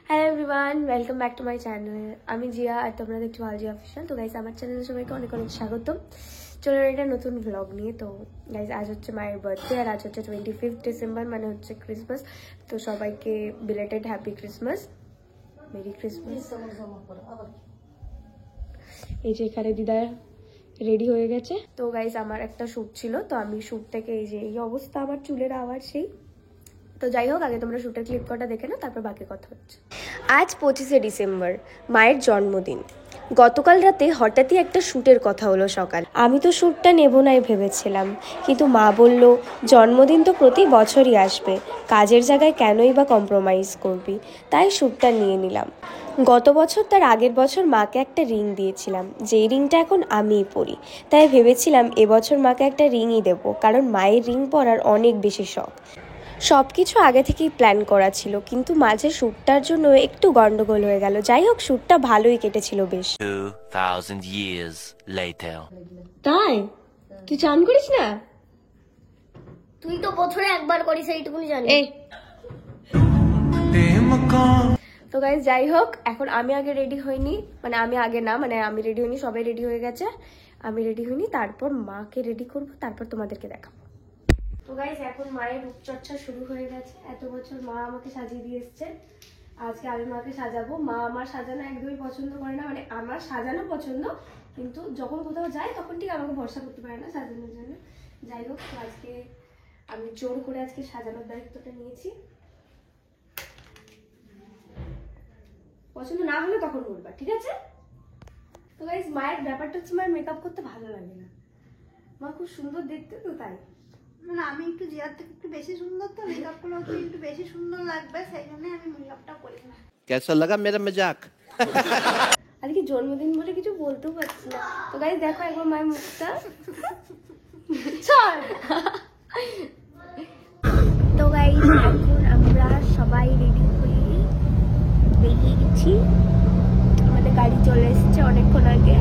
Hello everyone, welcome back to my channel. আমি জিয়া আর তোমরা দেখছো আলজিয়া অফিশিয়াল। তো গাইজ আমার চ্যানেলে সবাইকে অনেক অনেক স্বাগতম। চলো একটা নতুন ব্লগ নিয়ে। তো গাইজ আজ হচ্ছে মায়ের বার্থডে আর আজ হচ্ছে 25 ডিসেম্বর, মানে হচ্ছে ক্রিসমাস। তো সবাইকে belated happy Christmas, merry Christmas. এই যে এখানে দিদা রেডি হয়ে গেছে। তো গাইজ আমার একটা শ্যুট ছিল, তো আমি শ্যুট থেকে এই যে এই অবস্থা আমার চুলের আওয়াজ সেই। তো যাই হোক, আগে তোমরা শ্যুটের ক্লিপ কটা দেখে নাও, তারপর বাকি কথা হচ্ছে। আজ 25শে ডিসেম্বর, মায়ের জন্মদিন। গতকাল রাতে হঠাৎই একটা শ্যুটের কথা হলো সকাল। আমি তো শ্যুটটা নেব নাই ভেবেছিলাম, কিন্তু মা বলল জন্মদিন তো প্রতি বছরই আসবে, কাজের জায়গায় কেনই বা কম্প্রোমাইজ করবি, তাই শ্যুটটা নিয়ে নিলাম। গত বছর তার আগের বছর মাকে একটা রিং দিয়েছিলাম, যেই রিংটা এখন আমিই পরি। তাই ভেবেছিলাম এবছর মাকে একটা রিংই দেবো, কারণ মায়ের রিং পরার অনেক বেশি শখ। সব কিছু আগে থেকেই প্ল্যান করা ছিল, কিন্তু মাঝে শ্যুটটার জন্য একটু গন্ডগোল হয়ে গেল। যাই হোক, শ্যুটটা ভালোই কেটেছিল বেশ। 2000 years later. তাই তুই চান করিস না? তুই তো বছরে একবার করিস, এইটুকুনি জানি। তো গাইস যাই হোক, এখন আমি আগে রেডি হইনি, মানে আমি আগে না, মানে আমি রেডি হইনি, সবাই রেডি হয়ে গেছে, আমি রেডি হইনি। তারপর মাকে রেডি করব, তারপর তোমাদেরকে দেখাবো। তো গাইস এখন মায়ের রূপচর্চা শুরু হয়ে গেছে। এত বছর মা আমাকে সাজিয়ে দিয়ে এসছে, আজকে আমি মাকে সাজাবো। মা আমার সাজানো একদমই পছন্দ করে না, মানে আমার সাজানো পছন্দ, কিন্তু যখন কোথাও যাই তখন ঠিক আমাকে ভরসা করতে পারে না সাজানোর জন্য। যাই হোক, তো আজকে আমি জোর করে আজকে সাজানোর দায়িত্বটা নিয়েছি। পছন্দ না হলে তখন বলবা, ঠিক আছে? তো গাইস মায়ের ব্যাপারটা হচ্ছে, মায়ের মেকআপ করতে ভালো লাগে না। মা খুব সুন্দর দেখতে, তো তাই মানে আমি একটু জিয়ার থেকে একটু বেশি সুন্দর, তো মেকআপ করলে একটু বেশি সুন্দর লাগবে, সেই জন্য আমি মেকআপটা করি না। कैसा लगा मेरा मजाक? আজকে জন্মদিন বলে কিছু বলতেও পারছি না। তো গাইস দেখো একবার মায়ের মুখটা। তো গাইস এখন আমরা সবাই রেডি হয়ে বেরিয়ে গেছি। আমাদের গাড়ি চলে এসেছে অনেকক্ষণ আগে।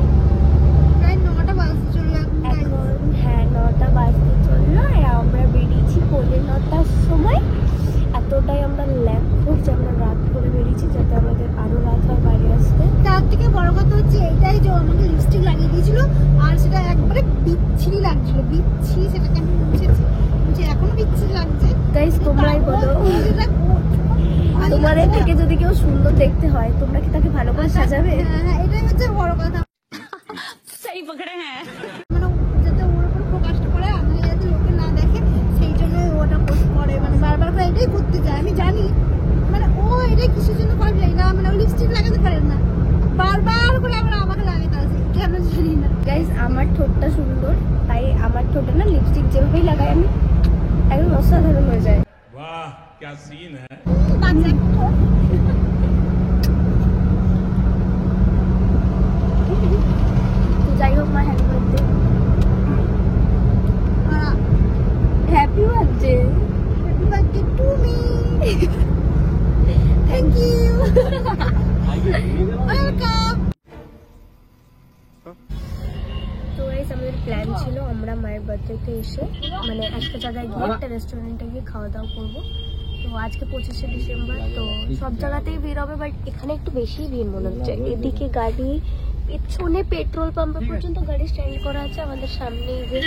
প্রায় 9টা বাজতে চললো এখন। হ্যাঁ, 9টা বাজতে চললো, আর আমরা বেরিয়েছি 9:45টার সময়। এতটাই আমরা ল্যাপখোর যে আমরা রাত করে বেরিয়েছি, যাতে আমাদের আরো রাত হয় বাড়ি আসতে। তার থেকে বড় কথা হচ্ছে এইটাই যে আমাকে লিপস্টিক লাগিয়ে দিয়েছিল, আর সেটা একবারে বিচ্ছিরি লাগছিল। বিচ্ছিরি, সেটাকে আমি মুছেছি, এখনো বিচ্ছিরি লাগছে। গাইস তোমরাই বলো, তোমাদের থেকে যদি কেউ সুন্দর দেখতে হয়, তোমরা কি তাকে ভালো করে সাজাবে? হ্যাঁ, এটাই হচ্ছে বড় কথা। সেই পকড়ে। হ্যাঁ, মানে যাতে ওর উপর ফোকাসটা করে, আমি যাতে লোকে না দেখে, সেই জন্য ওটা পোস্ট করে, মানে বারবার করে এটাই করতে চায়। আমি জানি মানে ও এটাই কিসের জন্য করে যাই না, মানে ও লিপস্টিক লাগাতে পারে না, বারবার করে আবার আমাকে লাগাতে আসে, কেন জানি না। গাইস আমার ঠোঁটটা সুন্দর, তাই আমার ঠোঁটে না লিপস্টিক যেভাবেই লাগাই আমি একদম অসাধারণ হয়ে যায়। वाह क्या सीन है। বাচ্চা তো যাই হোক, মা happy birthday. Happy birthday. Happy birthday to me. Thank you. Welcome. তো গাইস আমাদের প্ল্যান ছিল আমরা মায়ের বার্থডেতে এসে মানে একটা জায়গায় গিয়ে একটা রেস্টুরেন্টে গিয়ে খাওয়া দাওয়া করবো। তো আজকে 25শে ডিসেম্বর, তো সব জায়গাতেই ভিড় হবে, বাট এখানে একটু বেশি ভিড় মনে হচ্ছে। এদিকে গাড়ি, পেছনে পেট্রোল পাম্পে পর্যন্ত গাড়ি স্ট্যান্ড করা আছে, আমাদের সামনে যে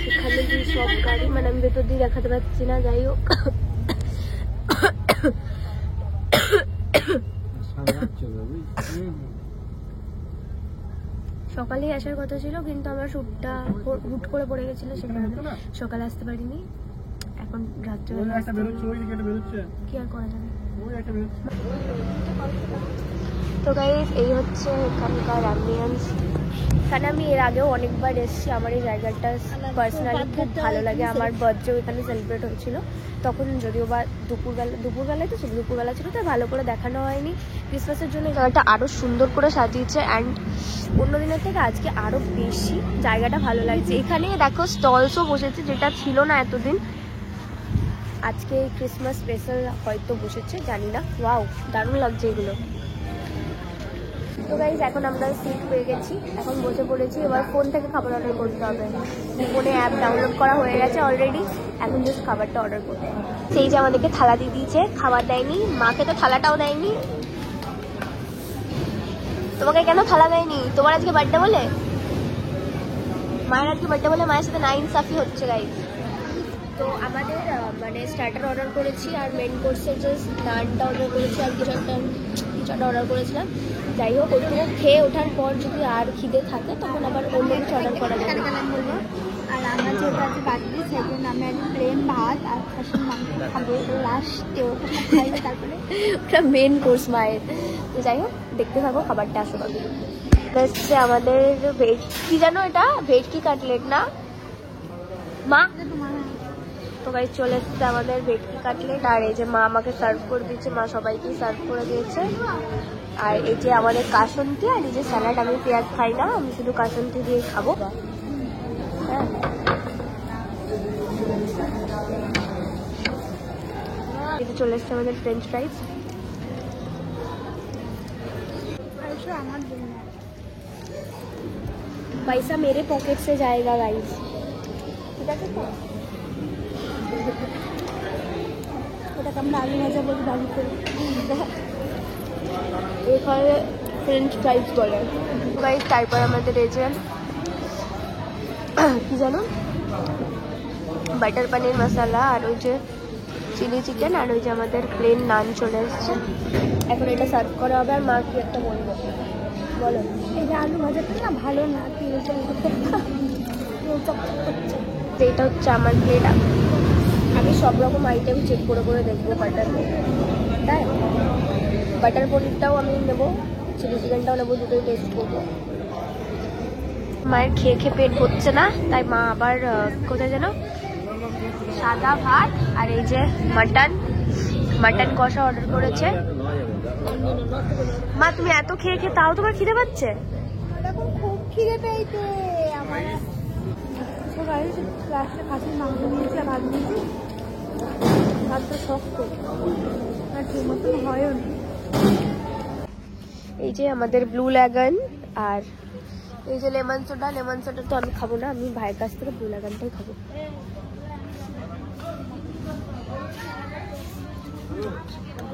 এখানে যে সব গাড়ি, মানে আমি ভেতর দিয়ে দেখাতে পারছি না। যাই হোক, সকালেই আসার কথা ছিল, কিন্তু আমার শ্যুটটা হুট করে পড়ে গেছিল, সে কারণে সকালে আসতে পারিনি। এখন রাত্রে কি আর করা যাবে। তো গাইস এই হচ্ছে এখানকার অ্যাম্বিয়েন্স। এখানে আমি এর আগেও অনেকবার এসেছি, আমার এই জায়গাটা পার্সোনালি খুব ভালো লাগে। আমার বার্থডেও এখানে সেলিব্রেট হয়েছিল, তখন যদিও বা দুপুরবেলায় তো ছিল, দুপুরবেলা ছিল, তাই ভালো করে দেখানো হয়নি। ক্রিসমাসের জন্য জায়গাটা আরও সুন্দর করে সাজিয়েছে, অ্যান্ড অন্য দিনের থেকে আজকে আরও বেশি জায়গাটা ভালো লাগছে। এখানে দেখো স্টলসও বসেছে, যেটা ছিল না এতদিন। আজকে ক্রিসমাস স্পেশাল হয়তো বসেছে, জানি না। ওয়াও, দারুণ লাগছে এগুলো। তো গাইজ এখন আমরা সিট পেয়ে গেছি, এখন বসে পড়েছি। এবার ফোন থেকে খাবার অর্ডার করতে হবে। ফোনে অ্যাপ ডাউনলোড করা হয়ে গেছে অলরেডি, এখন জাস্ট খাবারটা অর্ডার করতে হবে। সেই যে আমাদেরকে থালা দিয়ে দিয়েছে, খাবার দেয়নি, মাকে তো থালাটাও দেয়নি। তোমাকে কেন থালা দেয়নি? তোমার আজকে বার্থডে বলে? মায়ের আজকে বার্থডে বলে মায়ের সাথে নাইনসাফি হচ্ছে গাইস। তো আমাদের মানে স্টার্টার অর্ডার করেছি আর মেন কোর্সের যে নানটা অর্ডার করেছি আর কিছু একটা অর্ডার করেছিলাম। যাই হোক, ওইটুকু খেয়ে ওঠার পর যদি আর খিদে থাকে তখন আবার অন্য কিছু অর্ডার করা যাবে। বলবো। আর আমার যেটা আছে বাড়িতে সেই জন্য আমি আজ প্লেন ভাত আর খাসির মাংস খাবো লাস্টে, ওটা খাইবে তারপরে ওটা মেন কোর্স মায়ের। তো যাই হোক, দেখতে থাকো খাবারটা আসো পাবে। হচ্ছে আমাদের ভেজ কি জানো, এটা ভেটকি কাটলেট না মা? তো গাইস চলে এসছে আমাদের ভেটকি কাটলেট। আর এই যে মা আমাকে সার্ভ করে দিচ্ছে, মা সবাইকেই সার্ভ করে দিয়েছে। আর এই যে আমাদের কাসন্তি আর এই যে স্যালাড। আমি পেঁয়াজ খাই না, আমি শুধু কাসন্তি দিয়ে খাবো। হ্যাঁ, এই যে চলে এসছে আমাদের ফ্রেঞ্চ ফ্রাইজ। আমার জন্য पैसा मेरे पॉकेट से जाएगा गाइस, ঠিক আছে তো? ওটাকে আমরা আলু ভাজা বলি, ভাজি করি। এখানে ফ্রেঞ্চ ফ্রাইজ বলে গাইস। তারপর আমাদের এই যে কি জানো, বাটার পনির মশলা আর ওই যে চিলি চিকেন আর ওই যে আমাদের প্লেন নান চলে এসছে। এখন এটা সার্ভ করা হবে। আর মা কি একটা বলবো বলো? এই যে আলু ভাজাটা না ভালো না, তেল চকচক করছে। এটা হচ্ছে আমার প্লেট। আমি সব রকম আইটেম চেক করে করে দেখবো বাটার তাই বাটার পনিরটাও আমি নেবো, চিলি চিকেনটাও নেবো, দুটোই টেস্ট করবো। মায়ের খেয়ে খেয়ে পেট ভরছে না, তাই মা আবার কোথায় যেন সাদা ভাত আর এই যে মাটন কষা অর্ডার করেছে। মা তুমি এত খেয়ে খেয়ে তাও তোমার খিদে পাচ্ছে? এখন খুব খিদে পেয়েছে আমার। লাস্টে খাসির মাংস নিয়েছি আর ভাত নিয়েছি। ভাতটা শক্ত আর ঠিক মতন হয়ও না। এই যে আমাদের ব্লু ল্যাগন আর এই যে লেমন সোডা তো আমি খাবো না, আমি ভাইয়ের কাছ থেকে ব্লু ল্যাগনটাই খাবো।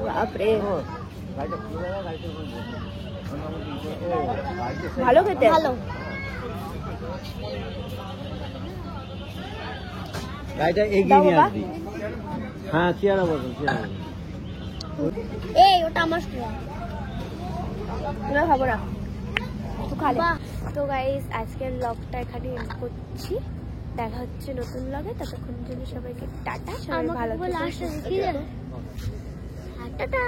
বাপরে ভালো খেতে। ভালো। গাড়িটা এগিয়ে নিয়ে আসবি। হ্যাঁ, চেয়ারা বসো, চেয়ারা। এই ওটা আমার স্টোর। না খাবো না, তো খালে। তো গাইস আজকের ব্লগটা এখানে এন্ড করছি। দেখা হচ্ছে নতুন ব্লগে, ততক্ষণ জন্য সবাইকে টাটা। সবাই ভালো থেকো, সুস্থ থেকো। টাটা।